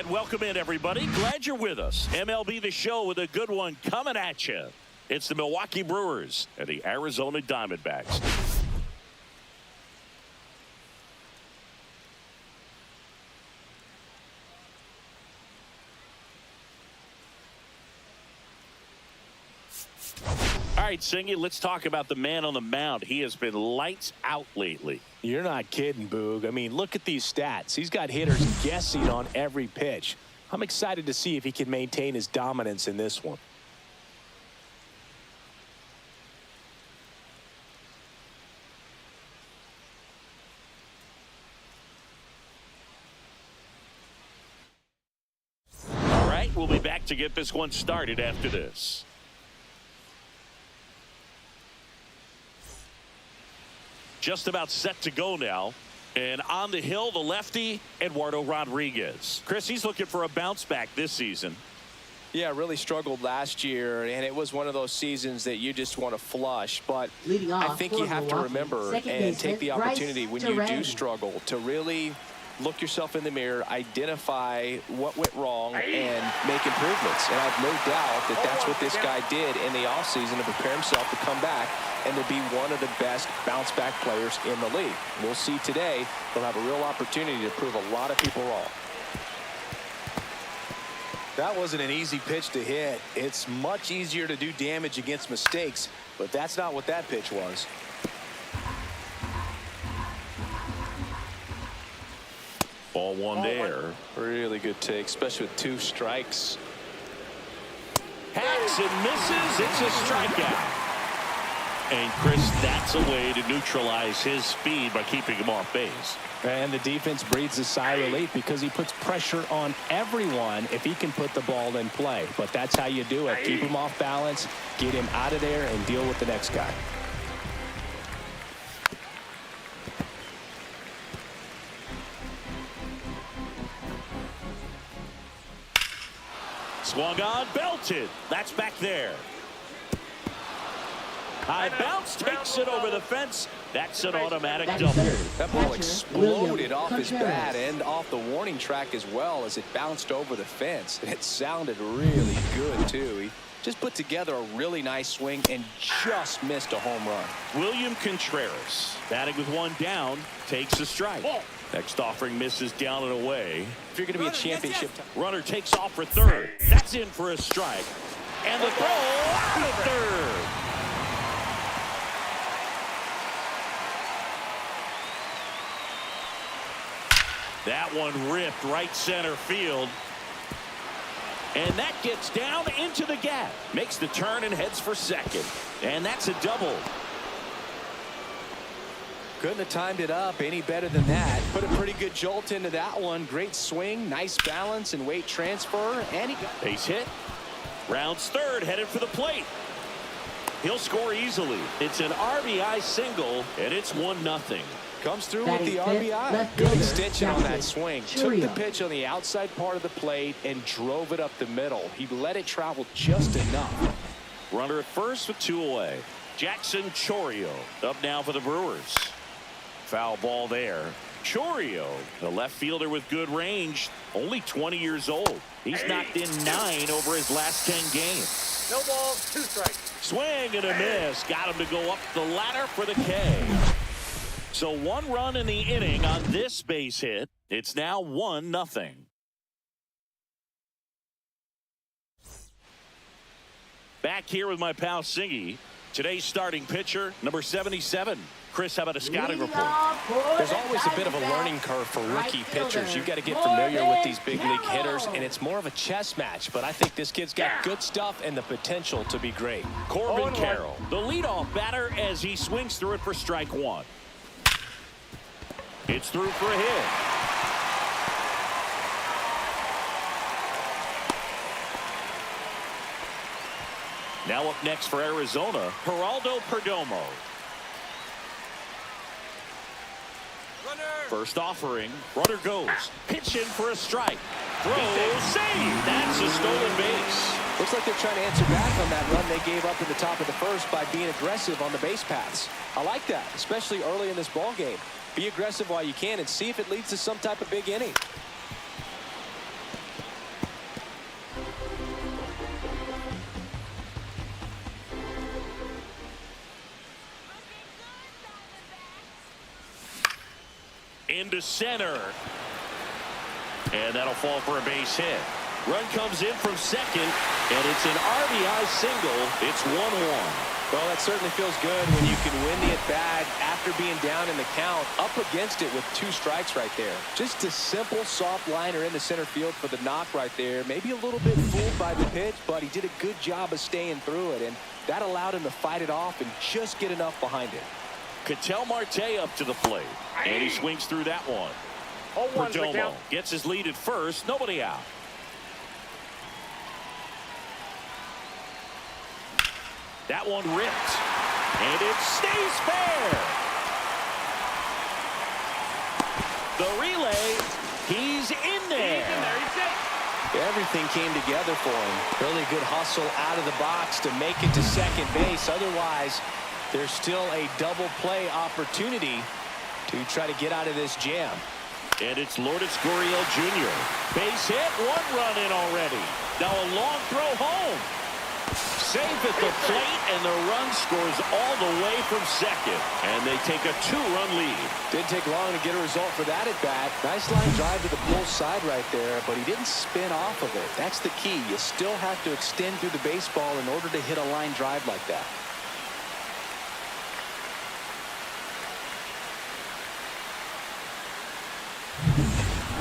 And welcome in, everybody. Glad you're with us. MLB The Show with a good one coming at you. It's the Milwaukee Brewers and the Arizona Diamondbacks. All right, Singy, let's talk about the man on the mound. He has been lights out lately. You're not kidding, Boog. I mean, look at these stats. He's got hitters guessing on every pitch. I'm excited to see if he can maintain his dominance in this one. All right, we'll be back to get this one started after this. Just about set to go now. And on the hill, the lefty, Eduardo Rodriguez. Chris, he's looking for a bounce back this season. Yeah, really struggled last year, and it was one of those seasons that you just want to flush. But I think you have to remember and take the opportunity when you do struggle to really look yourself in the mirror, identify what went wrong, and make improvements. And I have no doubt that that's what this guy did in the offseason to prepare himself to come back and to be one of the best bounce-back players in the league. We'll see today. He'll have a real opportunity to prove a lot of people wrong. That wasn't an easy pitch to hit. It's much easier to do damage against mistakes, but that's not what that pitch was. Ball one there. Really good take, especially with 2 strikes. Hacks and misses. It's a strikeout. And Chris, that's a way to neutralize his speed by keeping him off base. And the defense breathes a sigh of relief because he puts pressure on everyone if he can put the ball in play. But that's how you do it. Keep him off balance, get him out of there, and deal with the next guy. Swung on, belted. That's back there. High bounce, takes it over the fence. That's an automatic double. That ball exploded off his bat and off the warning track as well as it bounced over the fence. And it sounded really good, too. He just put together a really nice swing and just missed a home run. William Contreras, batting with 1 down, takes a strike. Next offering misses down and away. If you're going to be a championship. Runner takes off for third. That's in for a strike. And the throw out of third. That one ripped right center field. And that gets down into the gap. Makes the turn and heads for second. And that's a double. Couldn't have timed it up any better than that. Put a pretty good jolt into that one. Great swing, nice balance and weight transfer. And he got base hit. Rounds third, headed for the plate. He'll score easily. It's an RBI single, and it's 1-0. Comes through with the RBI. Good extension on that swing. Took the pitch on the outside part of the plate and drove it up the middle. He let it travel just enough. Runner at first with 2 away. Jackson Chourio up now for the Brewers. Foul ball there. Chourio, the left fielder with good range, only 20 years old. He's knocked in 9 over his last 10 games. No balls, 2 strikes. Swing and a miss. Got him to go up the ladder for the K. So 1 run in the inning on this base hit. It's now 1-0. Back here with my pal Singy. Today's starting pitcher, number 77. Chris, how about a scouting report? There's always a bit of a learning curve for rookie pitchers. You've got to get familiar with these big league hitters, and it's more of a chess match. But I think this kid's got good stuff and the potential to be great. Corbin Carroll, the leadoff batter, as he swings through it for strike 1. It's through for a hit. Now up next for Arizona, Geraldo Perdomo. First offering, runner goes. Pitch in for a strike. Throw, save. That's a stolen base. Looks like they're trying to answer back on that run they gave up in the top of the first by being aggressive on the base paths. I like that, especially early in this ball game. Be aggressive while you can and see if it leads to some type of big inning. into center. And that'll fall for a base hit. Run comes in from second, and it's an RBI single. It's 1-1. Well, that certainly feels good when you can win the at-bat after being down in the count, up against it with 2 strikes right there. Just a simple soft liner in the center field for the knock right there. Maybe a little bit fooled by the pitch, but he did a good job of staying through it, and that allowed him to fight it off and just get enough behind it. Ketel Marte up to the plate, and he swings through that one. Perdomo gets his lead at first, nobody out. That one ripped, and it stays fair. The relay, he's in there. Everything came together for him. Really good hustle out of the box to make it to second base. Otherwise, there's still a double play opportunity to try to get out of this jam. And it's Lourdes Gurriel Jr. Base hit, 1 run in already. Now a long throw home. Safe at the plate, and the run scores all the way from second. And they take a 2-run lead. Didn't take long to get a result for that at bat. Nice line drive to the pull side right there, but he didn't spin off of it. That's the key. You still have to extend through the baseball in order to hit a line drive like that.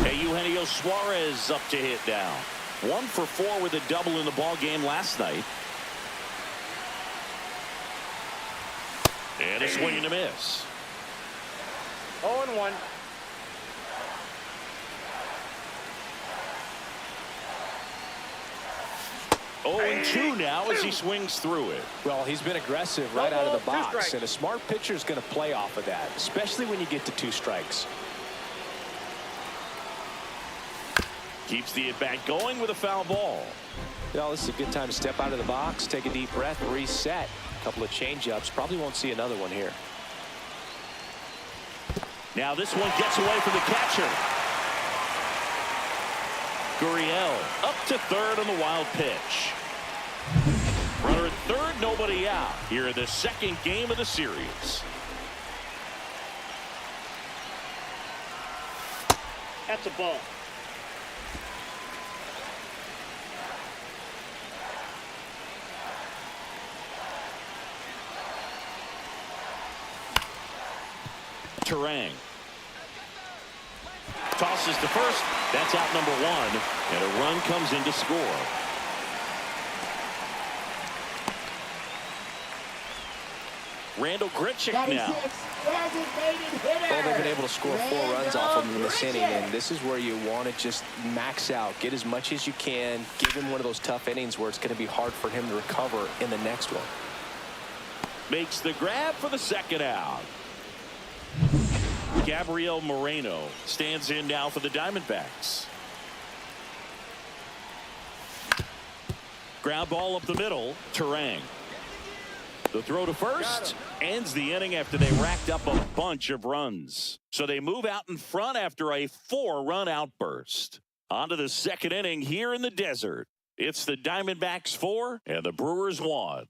Hey, Eugenio Suarez up to hit now. 1 for 4 with a double in the ball game last night. And a swing and a miss. 0-1. Oh, and 2 now as he swings through it. Well, he's been aggressive right out of the box, and a smart pitcher is going to play off of that, especially when you get to 2 strikes. Keeps the at-bat going with a foul ball. Well, this is a good time to step out of the box, take a deep breath, reset. A couple of change-ups. Probably won't see another one here. Now this one gets away from the catcher. Gurriel up to third on the wild pitch. Runner at third, nobody out. Here in the second game of the series. That's a ball. Terang tosses to first. That's out number 1, and a run comes in to score. Randall Grichuk now. Well, they've been able to score 4 runs off of him in this inning, and this is where you want to just max out, get as much as you can, give him one of those tough innings where it's going to be hard for him to recover in the next one. Makes the grab for the second out. Gabriel Moreno stands in now for the Diamondbacks. Ground ball up the middle. Terang. The throw to first ends the inning after they racked up a bunch of runs. So they move out in front after a 4-run outburst. On to the second inning here in the desert. It's the Diamondbacks 4 and the Brewers 1.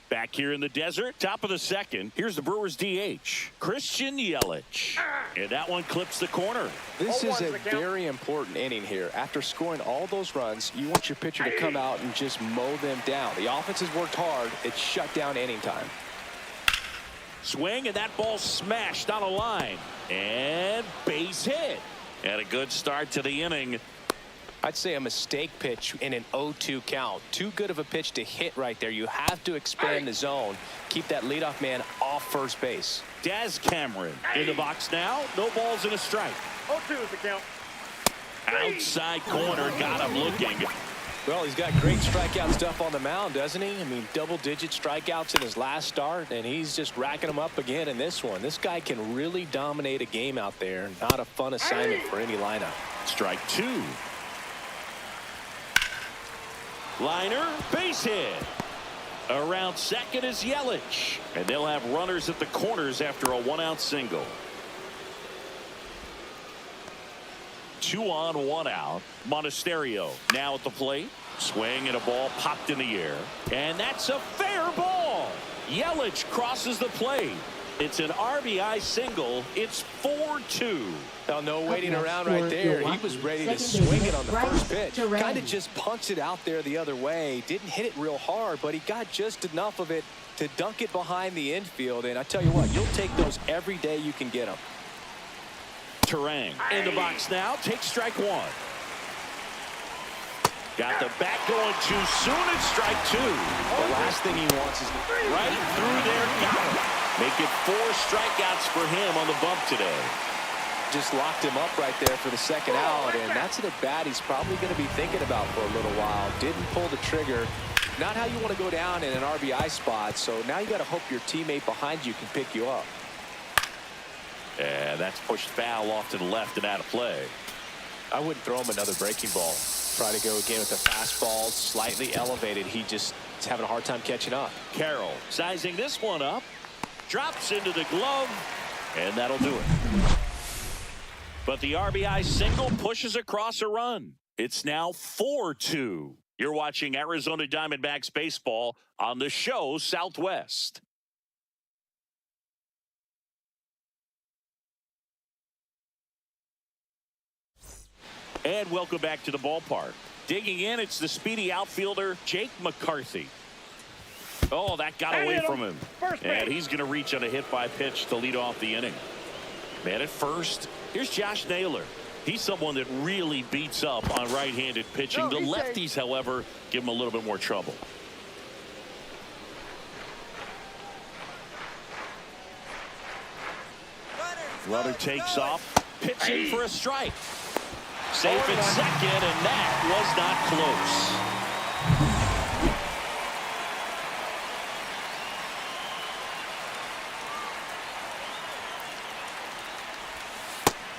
Back here in the desert, top of the second. Here's the Brewers DH, Christian Yelich. And that one clips the corner. This is a very important inning here. After scoring all those runs, you want your pitcher to come out and just mow them down. The offense has worked hard. It's shut down inning time. Swing, and that ball smashed on a line. And base hit. And a good start to the inning. I'd say a mistake pitch in an 0-2 count. Too good of a pitch to hit right there. You have to expand the zone. Keep that leadoff man off first base. Daz Cameron in the box now. No balls and a strike. 0-2 is the count. Outside corner, got him looking. Well, he's got great strikeout stuff on the mound, doesn't he? I mean, double-digit strikeouts in his last start, and he's just racking them up again in this one. This guy can really dominate a game out there. Not a fun assignment for any lineup. Strike 2. Liner, base hit. Around second is Yelich. And they'll have runners at the corners after a 1-out single. 2 on, 1 out. Monasterio now at the plate. Swing and a ball popped in the air. And that's a fair ball. Yelich crosses the plate. It's an RBI single. It's 4-2. Now, no waiting around right there. He was ready to swing it on the first pitch. Kind of just punched it out there the other way. Didn't hit it real hard, but he got just enough of it to dunk it behind the infield. And I tell you what, you'll take those every day you can get them. Turang in the box now. Takes strike one. Got the bat going too soon. It's strike two. The last thing he wants is right through there. Got him. Make it 4 strikeouts for him on the bump today. Just locked him up right there for the second out, and that's an at-bat he's probably going to be thinking about for a little while. Didn't pull the trigger. Not how you want to go down in an RBI spot, so now you got to hope your teammate behind you can pick you up. And that's pushed foul off to the left and out of play. I wouldn't throw him another breaking ball. Try to go again with the fastball, slightly elevated. He just is having a hard time catching up. Carroll sizing this one up. Drops into the glove, and that'll do it. But the RBI single pushes across a run. It's now 4-2. You're watching Arizona Diamondbacks baseball on the show Southwest. And welcome back to the ballpark. Digging in, it's the speedy outfielder, Jake McCarthy. Oh, that got away from him. And he's going to reach on a hit-by pitch to lead off the inning. Man at first. Here's Josh Naylor. He's someone that really beats up on right-handed pitching. The lefties, however, give him a little bit more trouble. Runner takes off, pitching for a strike. Safe at second, and that was not close.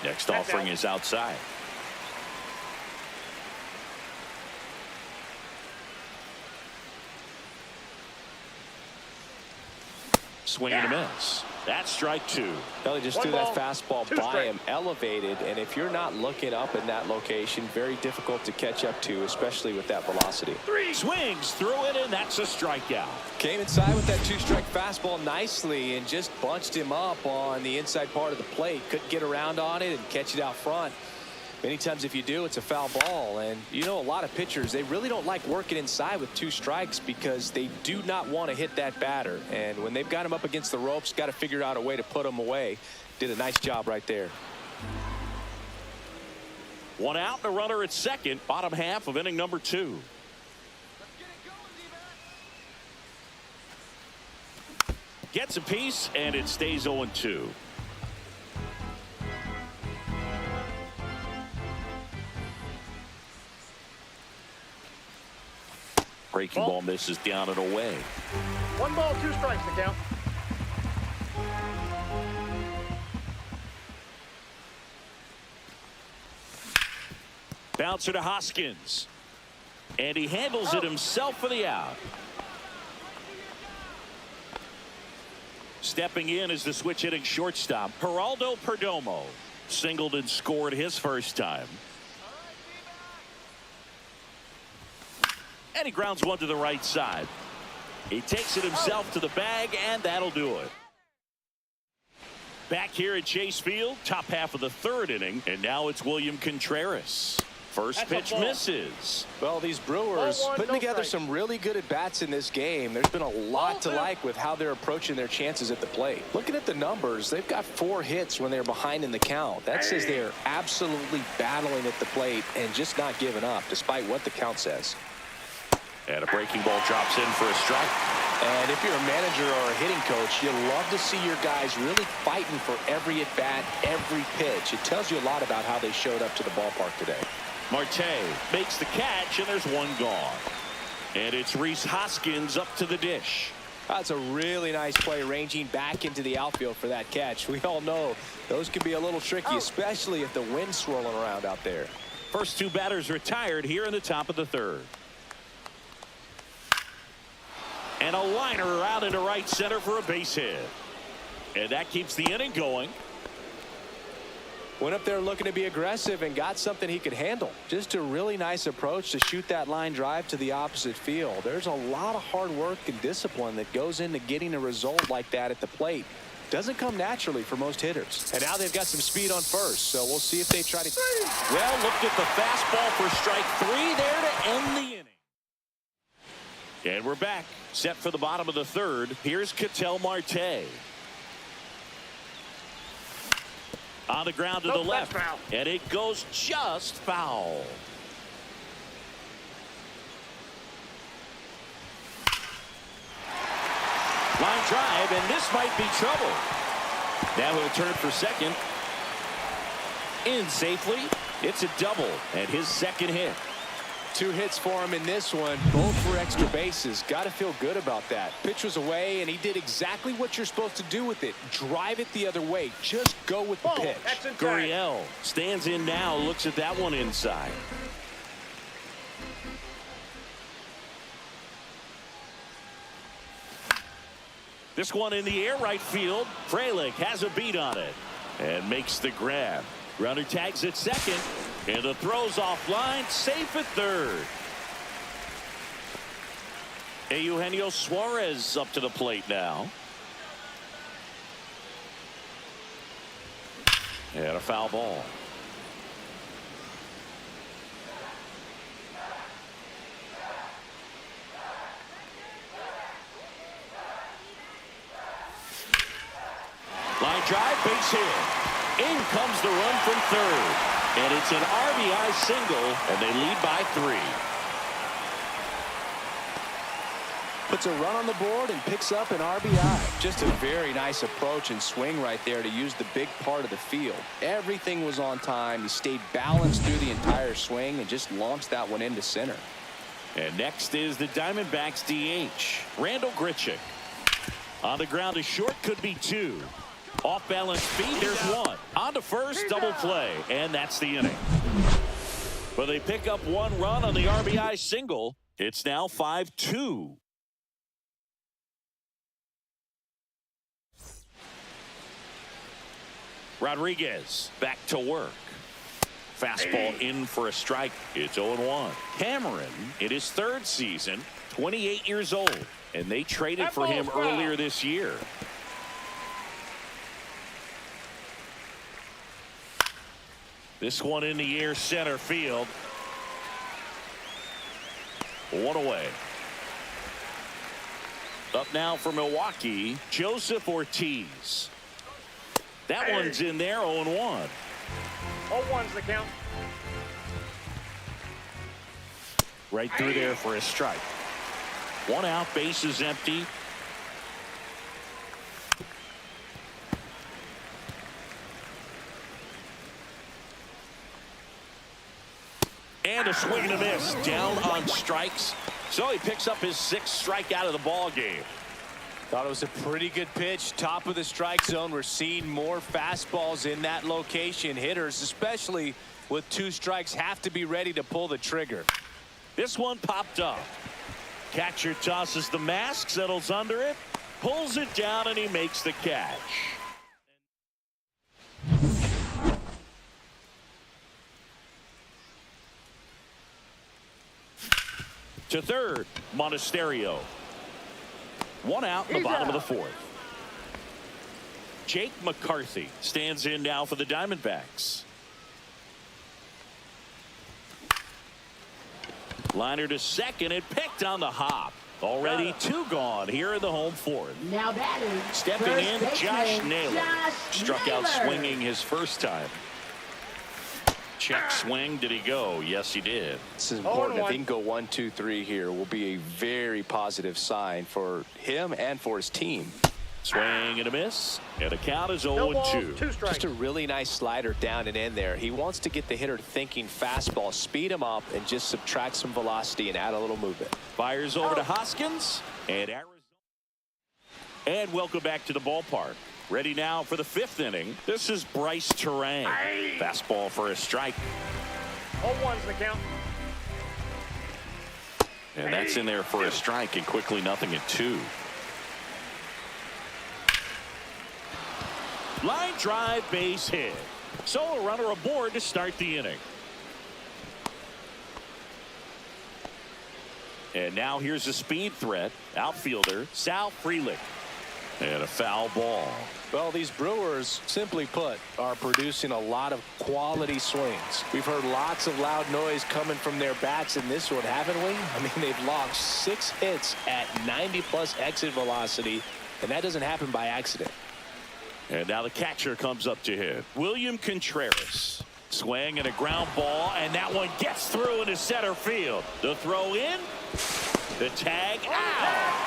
Next offering is outside. Swing and a miss. That's strike two. Well, he just threw that fastball by him, elevated, and if you're not looking up in that location, very difficult to catch up to, especially with that velocity. Swings through it, and that's a strikeout. Came inside with that 2-strike fastball nicely and just bunched him up on the inside part of the plate. Couldn't get around on it and catch it out front. Many times if you do, it's a foul ball. And you know, a lot of pitchers, they really don't like working inside with 2 strikes because they do not want to hit that batter. And when they've got him up against the ropes, got to figure out a way to put him away. Did a nice job right there. 1 out and a runner at second, bottom half of inning number 2. Gets a piece, and it stays 0-2. Breaking ball misses down and away. 1 ball, 2 strikes to count. Bouncer to Hoskins. And he handles it himself for the out. Stepping in is the switch hitting shortstop, Geraldo Perdomo. Singled and scored his first time. And he grounds one to the right side. He takes it himself to the bag, and that'll do it. Back here at Chase Field, top half of the 3rd inning, and now it's William Contreras. First pitch misses. Well, these Brewers putting together some really good at-bats in this game. There's been a lot to like with how they're approaching their chances at the plate. Looking at the numbers, they've got 4 hits when they're behind in the count. That says they're absolutely battling at the plate and just not giving up, despite what the count says. And a breaking ball drops in for a strike. And if you're a manager or a hitting coach, you love to see your guys really fighting for every at-bat, every pitch. It tells you a lot about how they showed up to the ballpark today. Marte makes the catch, and there's one gone. And it's Rhys Hoskins up to the dish. That's a really nice play, ranging back into the outfield for that catch. We all know those can be a little tricky, especially if the wind's swirling around out there. First 2 batters retired here in the top of the 3rd. And a liner out into right center for a base hit. And that keeps the inning going. Went up there looking to be aggressive and got something he could handle. Just a really nice approach to shoot that line drive to the opposite field. There's a lot of hard work and discipline that goes into getting a result like that at the plate. Doesn't come naturally for most hitters. And now they've got some speed on first, so we'll see if they try to... Well, looked at the fastball for strike 3 there to end the inning. And we're back, set for the bottom of the third. Here's Ketel Marte. On the ground to the left, and it goes just foul. Line drive, and this might be trouble. Now he'll turn for second. In safely. It's a double, and his second hit. 2 hits for him in this one, both for extra bases. Got to feel good about that. Pitch was away, and he did exactly what you're supposed to do with it. Drive it the other way. Just go with the pitch. Gurriel stands in now, looks at that one inside. This one in the air right field. Frelick has a beat on it and makes the grab. Runner tags at second, and the throw's offline, safe at third. Eugenio Suarez up to the plate now. And a foul ball. Line drive, base hit. In comes the run from third. And it's an RBI single, and they lead by 3. Puts a run on the board and picks up an RBI. Just a very nice approach and swing right there to use the big part of the field. Everything was on time. He stayed balanced through the entire swing and just launched that one into center. And next is the Diamondbacks DH, Randall Grichuk. On the ground to short, could be 2. Off balance feet, there's 1. On to first, double play, and that's the inning. But they pick up 1 run on the RBI single. It's now 5-2. Rodriguez back to work. Fastball in for a strike. It's 0-1. Cameron in his 3rd season, 28 years old, and they traded for him earlier this year. This one in the air, center field. 1 away. Up now for Milwaukee, Joseph Ortiz. That one's in there, 0-1. 0-1's the count. Right through there for a strike. 1 out, base is empty. And a swing and a miss. Down on strikes. So he picks up his 6th strikeout of the ball game. Thought it was a pretty good pitch. Top of the strike zone. We're seeing more fastballs in that location. Hitters, especially with 2 strikes, have to be ready to pull the trigger. This one popped up. Catcher tosses the mask, settles under it, pulls it down, and he makes the catch. To third, Monasterio. 1 out in the bottom of the 4th. Jake McCarthy stands in now for the Diamondbacks. Liner to second and picked on the hop. Already 2 gone here in the home 4th. Now batting. Stepping in, Josh Naylor. Struck out swinging his first time. Check swing. Did he go? Yes, he did. This is important. If he can go 1, 2, 3 here, will be a very positive sign for him and for his team. Swing and a miss, and the count is 0-2. Just a really nice slider down and in there. He wants to get the hitter thinking fastball, speed him up, and just subtract some velocity and add a little movement. Fires over to Hoskins and Arizona. And welcome back to the ballpark. Ready now for the 5th inning. This is Bryce Terang. Fastball for a strike. 0-1's the count. And that's in there for a strike, and quickly 0-2. Line drive, base hit. So a runner aboard to start the inning. And now here's a speed threat. Outfielder Sal Frelick. And a foul ball. Well, these Brewers, simply put, are producing a lot of quality swings. We've heard lots of loud noise coming from their bats in this one, haven't we? I mean, they've logged 6 hits at 90+ exit velocity, and that doesn't happen by accident. And now the catcher comes up to hit. William Contreras. Swing and a ground ball, and that one gets through into center field. The throw in. The tag out.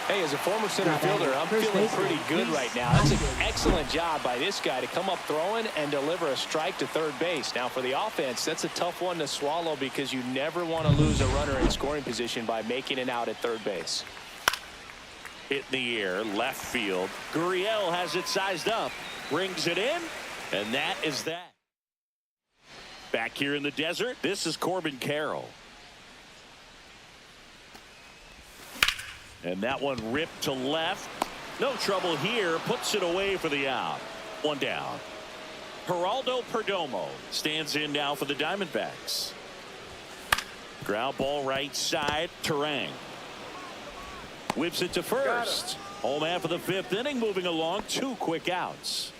Hey, as a former center fielder, I'm feeling pretty good right now. That's an excellent job by this guy to come up throwing and deliver a strike to third base. Now, for the offense, that's a tough one to swallow because you never want to lose a runner in scoring position by making it out at third base. Hit in the air, left field. Gurriel has it sized up, brings it in, and that is that. Back here in the desert, this is Corbin Carroll. And that one ripped to left. No trouble here. Puts it away for the out. One down. Geraldo Perdomo stands in now for the Diamondbacks. Ground ball right side. Terang. Whips it to first. Home half of the 5th inning moving along. 2 quick outs.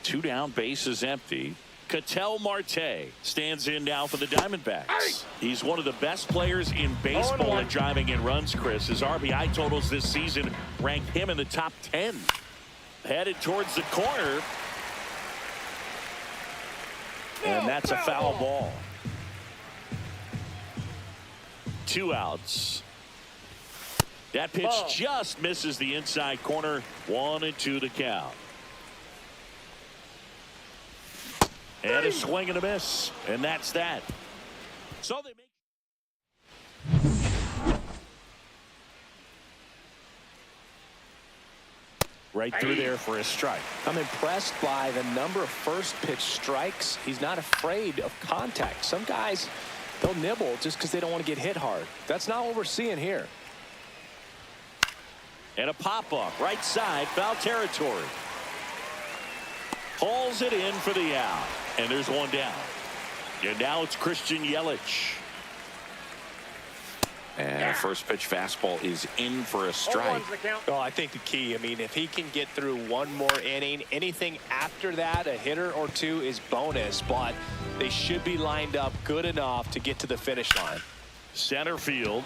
2 down, bases empty. Ketel Marte stands in now for the Diamondbacks. He's one of the best players in baseball at driving in runs, Chris. His RBI totals this season rank him in the top 10. Headed towards the corner. And that's a foul ball. 2 outs. That pitch just misses the inside corner. 1-2 to count. And a swing and a miss. And that's that. So they make. Right through there for a strike. I'm impressed by the number of first pitch strikes. He's not afraid of contact. Some guys, they'll nibble just because they don't want to get hit hard. That's not what we're seeing here. And a pop-up right side, foul territory. Hauls it in for the out. And there's one down. And now it's Christian Yelich. And first pitch fastball is in for a strike. Well, I think the key, I mean, if he can get through one more inning, anything after that, a hitter or 2 is bonus. But they should be lined up good enough to get to the finish line. Center field.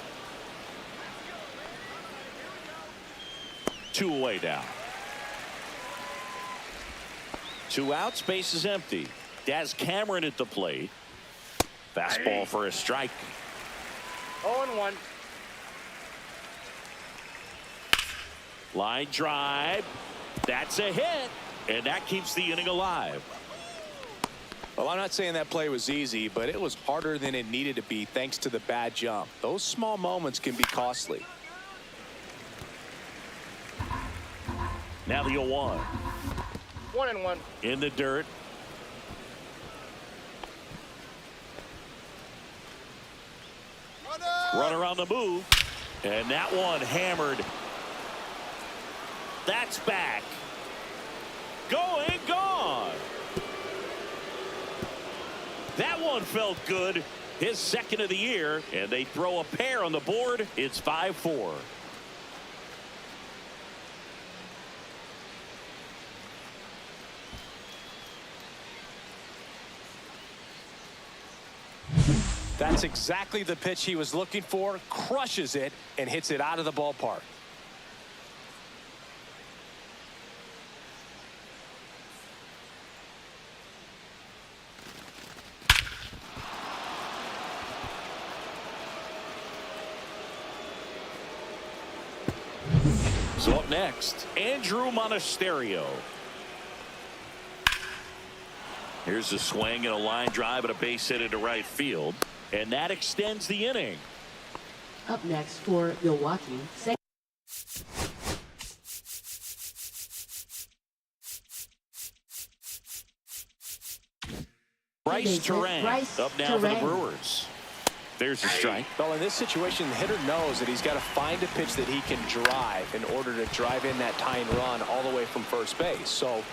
2 away now. 2 outs, base is empty. Daz Cameron at the plate. Fastball for a strike. 0-1. Line drive. That's a hit. And that keeps the inning alive. Well, I'm not saying that play was easy, but it was harder than it needed to be thanks to the bad jump. Those small moments can be costly. Now the 0-1. 1-1. In the dirt. Runner on the move. And that one hammered. That's back. Going, gone. That one felt good. His 2nd of the year. And they throw a pair on the board. It's 5-4. That's exactly the pitch he was looking for. Crushes it and hits it out of the ballpark. So up next, Andruw Monasterio. Here's a swing and a line drive and a base hit into right field. And that extends the inning. Up next for Milwaukee. Bryce Terang up now for the Brewers. There's a strike. Well, in this situation, the hitter knows that he's got to find a pitch that he can drive in order to drive in that tying run all the way from first base. So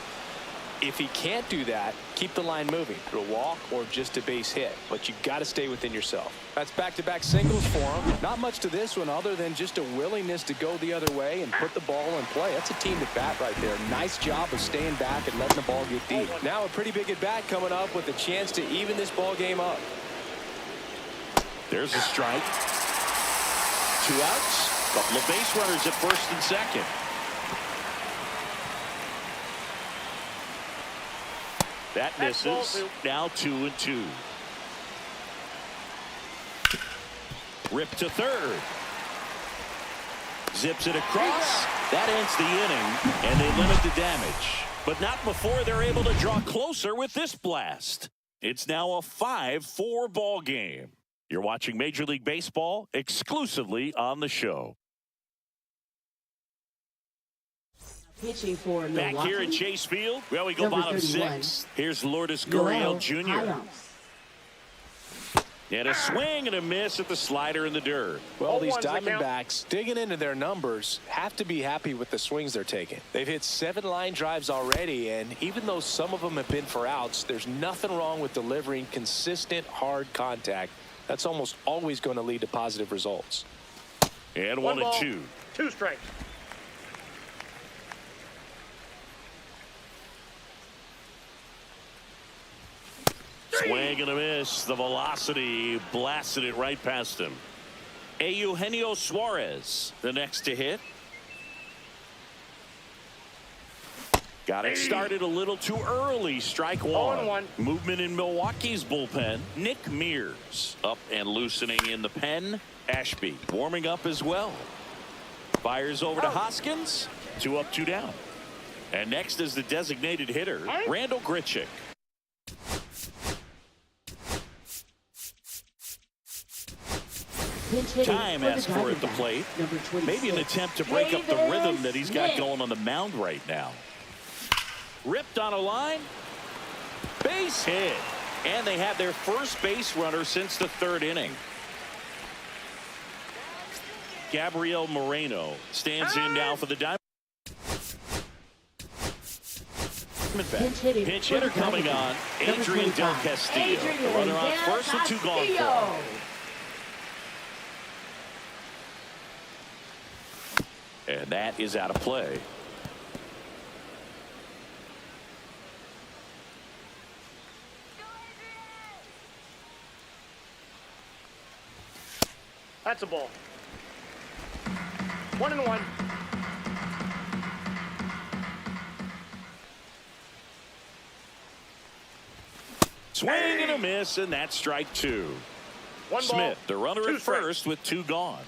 if he can't do that, keep the line moving through a walk or just a base hit. But you've got to stay within yourself. That's back-to-back singles for him. Not much to this one other than just a willingness to go the other way and put the ball in play. That's a team at bat right there. Nice job of staying back and letting the ball get deep. Now a pretty big at bat coming up with a chance to even this ball game up. There's a strike. 2 outs. Couple of base runners at first and second. That misses. Now 2-2. Rip to third. Zips it across. That ends the inning, and they limit the damage. But not before they're able to draw closer with this blast. It's now a 5-4 ball game. You're watching Major League Baseball exclusively on the show. Pitching for Back Milwaukee. here at Chase Field, well, we go Number bottom 31. 6. Here's Lourdes Gurriel Jr. And a swing and a miss at the slider in the dirt. Well, these Diamondbacks digging into their numbers have to be happy with the swings they're taking. They've hit 7 line drives already, and even though some of them have been for outs, there's nothing wrong with delivering consistent, hard contact. That's almost always going to lead to positive results. And 1 and 2. 2 strikes. Swing and a miss. The velocity blasted it right past him. Eugenio Suarez, the next to hit. Got it started a little too early. Strike 1. 0-1. Movement in Milwaukee's bullpen. Nick Mears up and loosening in the pen. Ashby warming up as well. Fires over to Hoskins. 2 up, 2 down. And next is the designated hitter, Randall Grichuk. Time asks for at the plate. Maybe an attempt to break up the rhythm that he's got going on the mound right now. Ripped on a line. Base hit. And they have their first base runner since the 3rd inning. Gabriel Moreno stands in now for the Diamondbacks. Pinch hitter coming on. Adrian Del Castillo. The runner on first with 2 gone for him. And that is out of play. That's a ball. 1-1. Swing and a miss, and that's strike 2. Smith, the runner at first with 2 gone.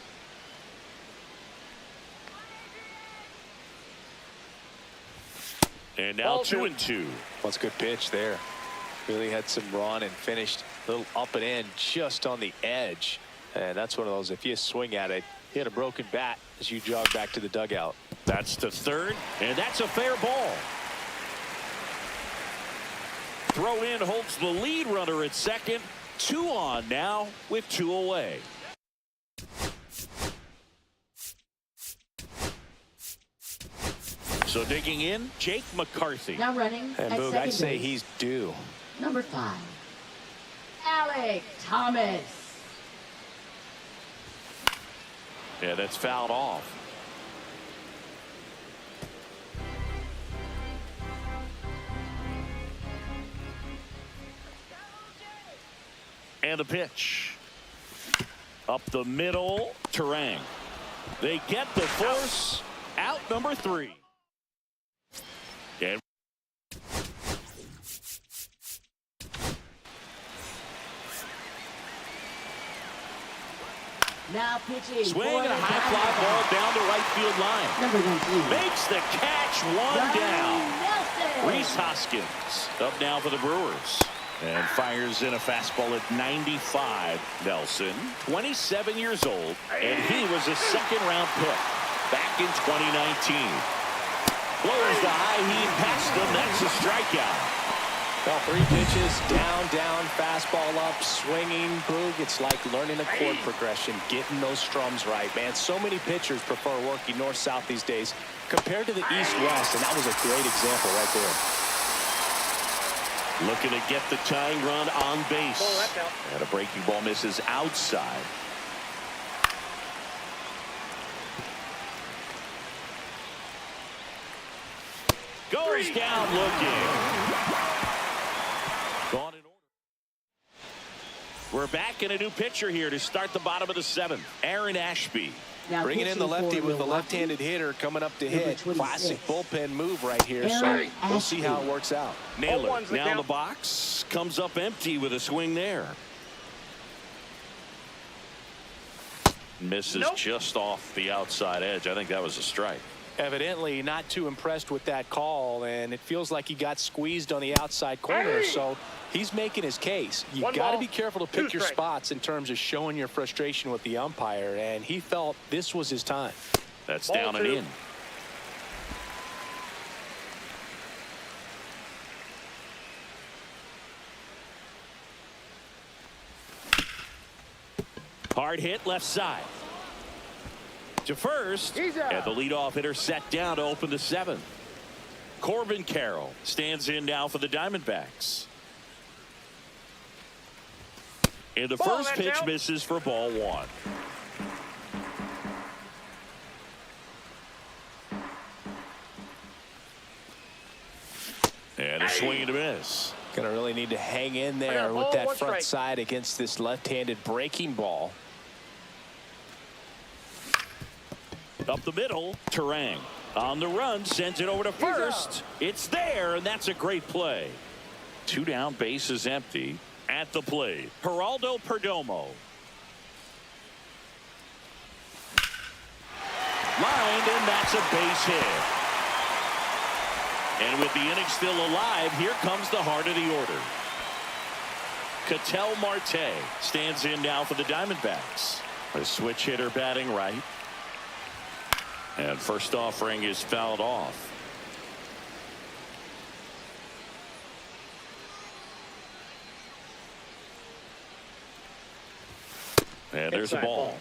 And now 2-2. What's a good pitch there. Really had some run and finished a little up and in just on the edge. And that's one of those, if you swing at it, hit a broken bat as you jog back to the dugout. That's to third, and that's a fair ball. Throw in holds the lead runner at second. 2 on now with 2 away. So digging in, Jake McCarthy. Now running And at Boog, second I say base. he's due. Number 5. Alec Thomas. Yeah, that's fouled off. And the pitch. Up the middle, Terang. They get the force. Out number 3. And Now pitching. swing and a high fly ball down the right field line. Number 1. Makes the catch, 1 down. Nelson. Rhys Hoskins up now for the Brewers. And fires in a fastball at 95. Nelson, 27 years old, and he was a 2nd-round pick back in 2019. Blows the high heat past him. That's a strikeout. Well, 3 pitches, down, fastball up, swinging. Boog, it's like learning a chord progression, getting those strums right, man. So many pitchers prefer working north-south these days compared to the east-west, and that was a great example right there. Looking to get the tying run on base. Oh, that's out. And a breaking ball misses outside. Goes down looking. Gone in order. We're back in a new pitcher here to start the bottom of the 7th. Aaron Ashby. Now Bringing in the lefty with the left-handed hitter coming up to hit. Classic bullpen move right here, so we'll see how it works out. Naylor now in the box. Comes up empty with a swing there. Misses just off the outside edge. I think that was a strike. Evidently not too impressed with that call, and it feels like he got squeezed on the outside corner, so he's making his case. You got to be careful to pick your spots in terms of showing your frustration with the umpire, and he felt this was his time. That's down and in. Hard hit left side. To first, and the leadoff hitter set down to open the 7th. Corbin Carroll stands in now for the Diamondbacks. And the first pitch misses for ball 1. And a swing and a miss. Gonna really need to hang in there with that front side against this left-handed breaking ball. Up the middle, Terang on the run, sends it over to first. It's there, and that's a great play. 2 down, base is empty. At the plate, Geraldo Perdomo. Lined, and that's a base hit. And with the inning still alive, here comes the heart of the order. Ketel Marte stands in now for the Diamondbacks. A switch hitter batting right. And first offering is fouled off. And there's a ball.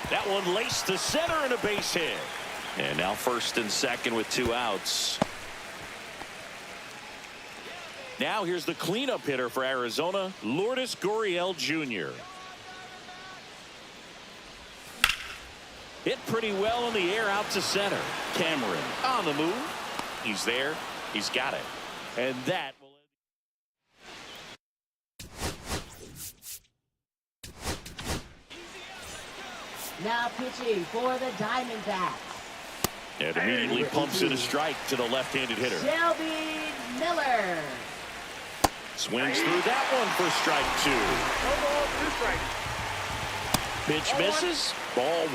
That one laced to center and a base hit. And now first and second with 2 outs. Now here's the cleanup hitter for Arizona, Lourdes Gurriel Jr. Hit pretty well in the air out to center. Cameron on the move. He's there. He's got it. And that will Now pitching for the Diamondbacks. and immediately pumps in a strike to the left-handed hitter. Shelby Miller. Swings through that one for strike 2. Pitch misses. Ball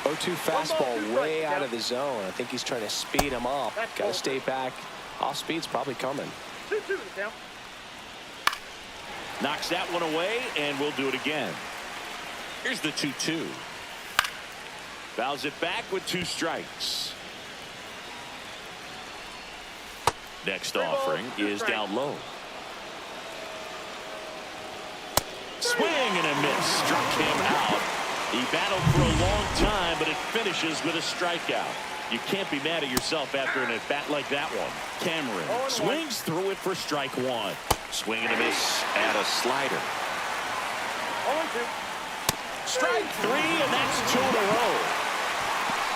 1. 0-2 fastball way out of the zone. I think he's trying to speed him up. Got to stay back. Off speed's probably coming. 2-2 down. Knocks that one away, and we'll do it again. Here's the 2-2. Fouls it back with 2 strikes. Next offering is down low. Swing and a miss. Struck him out. He battled for a long time, but it finishes with a strikeout. You can't be mad at yourself after an at-bat like that one. Cameron swings through it for strike 1. Swing and a miss and a slider. 0-2. Strike 3, and that's 2 in a row.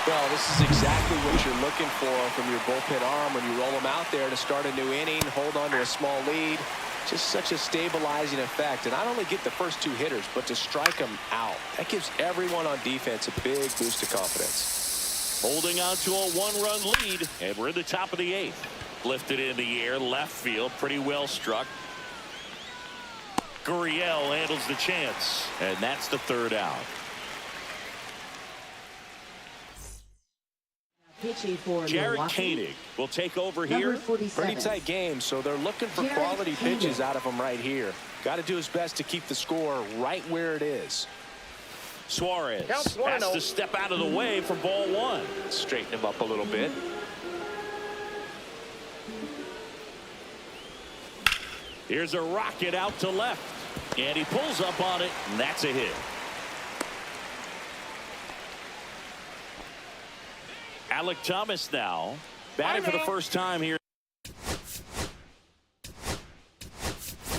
Well, this is exactly what you're looking for from your bullpen arm when you roll them out there to start a new inning, hold on to a small lead. Just such a stabilizing effect. And not only get the first 2 hitters, but to strike them out. That gives everyone on defense a big boost of confidence. Holding on to a 1-run lead, and we're in the top of the 8th. Lifted in the air, left field, pretty well struck. Gurriel handles the chance, and that's the 3rd out. Pitching for Jared Milwaukee, Koenig will take over number here. 47. Pretty tight game, so they're looking for Jared quality Koenig. pitches out of him right here. Got to do his best to keep the score right where it is. Suarez Counts has 1-0. to step out of the way for ball one. Straighten him up a little bit. Here's a rocket out to left, and he pulls up on it, and that's a hit. Alec Thomas now batting for the first time here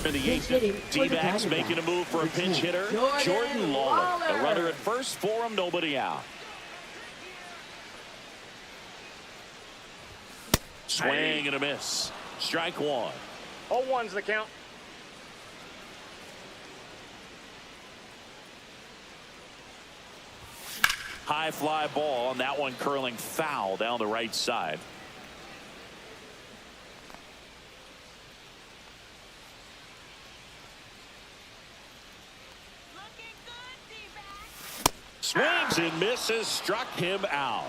in the Pinch hitting eighth. for the D-backs Diamondbacks. making a move for a pinch hitter. Jordan Lawler. A runner at first for him, nobody out. Swing and a miss. Strike one. 0-1's the count. High fly ball, and that one curling foul down the right side. Swings and misses, struck him out.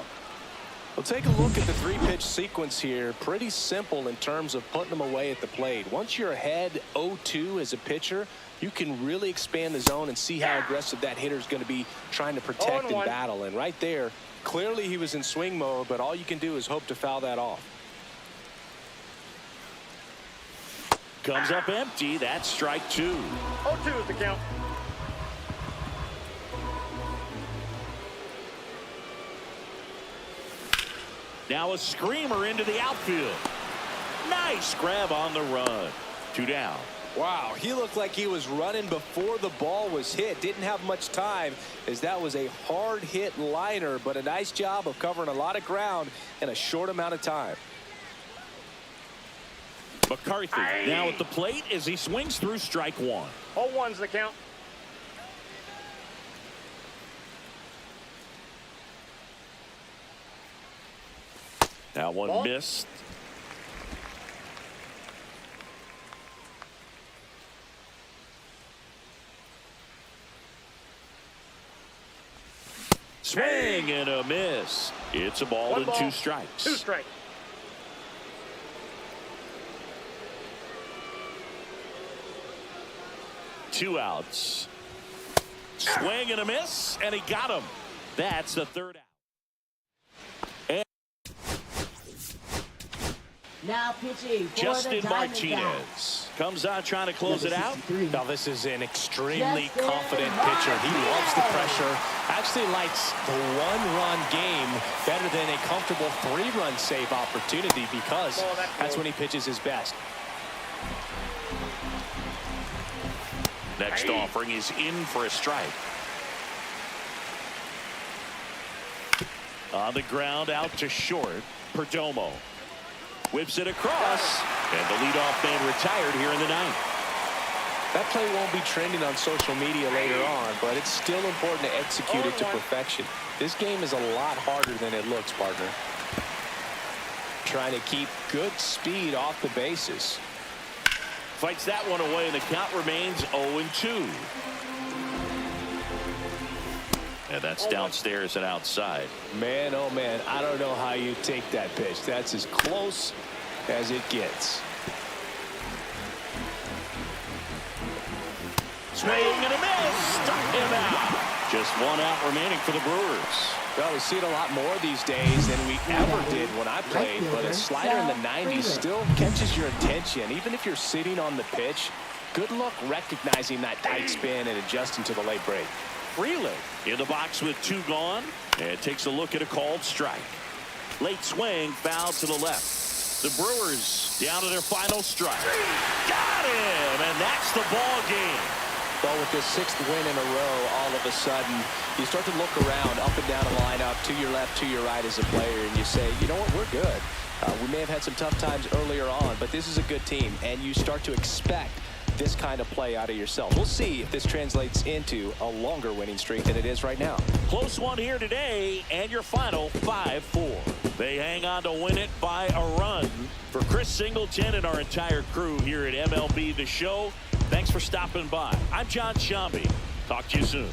Well, take a look at the three-pitch sequence here. Pretty simple in terms of putting them away at the plate. Once you're ahead 0-2 as a pitcher, you can really expand the zone and see how aggressive that hitter is going to be trying to protect and 0-1. battle. And right there, clearly he was in swing mode, but all you can do is hope to foul that off. Comes up empty. That's strike two. 0-2 is the count. Now a screamer into the outfield. Nice grab on the run. Two down. Wow, he looked like he was running before the ball was hit. Didn't have much time, as that was a hard hit liner, but a nice job of covering a lot of ground in a short amount of time. McCarthy now at the plate as he swings through strike one. 0-1's the count. That one Ball. missed. Swing and a miss. It's a ball and two strikes. 2 strikes. Two outs. Swing and a miss, and he got him. That's the third out. Now pitching for Justin the Diamondbacks, Martinez comes out trying to close it out. Now this is an extremely Justin confident pitcher. He loves the pressure. Actually likes the one-run game better than a comfortable three-run save opportunity because that's when he pitches his best. Next offering is in for a strike. On the ground, out to short. Perdomo whips it across, and the leadoff man retired here in the ninth. That play won't be trending on social media later on, but it's still important to execute it to perfection. This game is a lot harder than it looks, partner. Trying to keep good speed off the bases. Fights that one away, and the count remains 0-2. And that's downstairs and outside. Man, oh man, I don't know how you take that pitch. That's as close as it gets. Swing and a miss. Struck him out. Just one out remaining for the Brewers. Well, we see it a lot more these days than we ever did when I played, but a slider in the 90s still catches your attention. Even if you're sitting on the pitch, good luck recognizing that tight spin and adjusting to the late break. Freeland in the box with two gone, and takes a look at a called strike. Late swing, foul to the left. The Brewers down to their final strike. Got him, and that's the ball game. Well, with this 6th win in a row, all of a sudden, you start to look around, up and down the lineup, to your left, to your right as a player, and you say, you know what, we're good. We may have had some tough times earlier on, but this is a good team, and you start to expect this kind of play out of yourself. We'll see if this translates into a longer winning streak than it is right now. Close one here today, and your final 5-4. They hang on to win it by a run. For Chris Singleton and our entire crew here at MLB The Show, thanks for stopping by. I'm John Shambi. Talk to you soon.